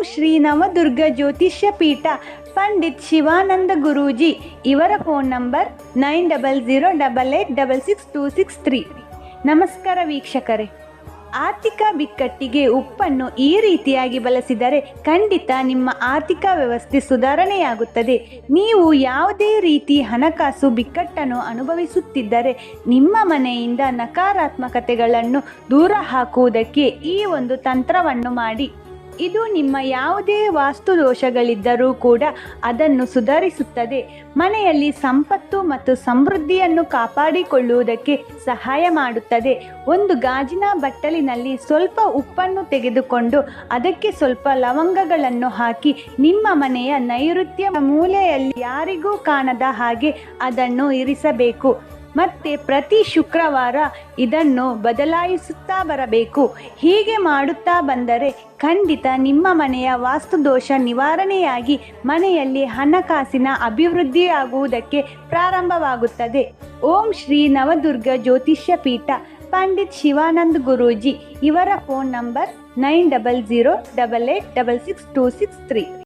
ಶ್ರೀ ನವದುರ್ಗ ಜ್ಯೋತಿಷ್ಯ ಪೀಠ ಪಂಡಿತ್ ಶಿವಾನಂದ ಗುರೂಜಿ ಇವರ ಫೋನ್ ನಂಬರ್ 9008862663. ನಮಸ್ಕಾರ ವೀಕ್ಷಕರೇ, ಆರ್ಥಿಕ ಬಿಕ್ಕಟ್ಟಿಗೆ ಉಪ್ಪನ್ನು ಈ ರೀತಿಯಾಗಿ ಬಳಸಿದರೆ ಖಂಡಿತ ನಿಮ್ಮ ಆರ್ಥಿಕ ವ್ಯವಸ್ಥೆ ಸುಧಾರಣೆಯಾಗುತ್ತದೆ. ನೀವು ಯಾವುದೇ ರೀತಿ ಹಣಕಾಸು ಬಿಕ್ಕಟ್ಟನ್ನು ಅನುಭವಿಸುತ್ತಿದ್ದರೆ ನಿಮ್ಮ ಮನೆಯಿಂದ ನಕಾರಾತ್ಮಕತೆಗಳನ್ನು ದೂರ ಹಾಕುವುದಕ್ಕೆ ಈ ಒಂದು ತಂತ್ರವನ್ನು ಮಾಡಿ. ಇದು ನಿಮ್ಮ ಯಾವುದೇ ವಾಸ್ತು ದೋಷಗಳಿದ್ದರೂ ಕೂಡ ಅದನ್ನು ಸುಧಾರಿಸುತ್ತದೆ. ಮನೆಯಲ್ಲಿ ಸಂಪತ್ತು ಮತ್ತು ಸಮೃದ್ಧಿಯನ್ನು ಕಾಪಾಡಿಕೊಳ್ಳುವುದಕ್ಕೆ ಸಹಾಯ ಮಾಡುತ್ತದೆ. ಒಂದು ಗಾಜಿನ ಬಟ್ಟಲಿನಲ್ಲಿ ಸ್ವಲ್ಪ ಉಪ್ಪನ್ನು ತೆಗೆದುಕೊಂಡು ಅದಕ್ಕೆ ಸ್ವಲ್ಪ ಲವಂಗಗಳನ್ನು ಹಾಕಿ ನಿಮ್ಮ ಮನೆಯ ನೈಋತ್ಯ ಮೂಲೆಯಲ್ಲಿ ಯಾರಿಗೂ ಕಾಣದ ಹಾಗೆ ಅದನ್ನು ಇರಿಸಬೇಕು. ಮತ್ತೆ ಪ್ರತಿ ಶುಕ್ರವಾರ ಇದನ್ನು ಬದಲಾಯಿಸುತ್ತಾ ಬರಬೇಕು. ಹೀಗೆ ಮಾಡುತ್ತಾ ಬಂದರೆ ಖಂಡಿತ ನಿಮ್ಮ ಮನೆಯ ವಾಸ್ತುದೋಷ ನಿವಾರಣೆಯಾಗಿ ಮನೆಯಲ್ಲಿ ಹಣಕಾಸಿನ ಅಭಿವೃದ್ಧಿಯಾಗುವುದಕ್ಕೆ ಪ್ರಾರಂಭವಾಗುತ್ತದೆ. ಓಂ ಶ್ರೀ ನವದುರ್ಗ ಜ್ಯೋತಿಷ್ಯ ಪೀಠ ಪಂಡಿತ್ ಶಿವಾನಂದ ಗುರೂಜಿ ಇವರ ಫೋನ್ ನಂಬರ್ 9008866263.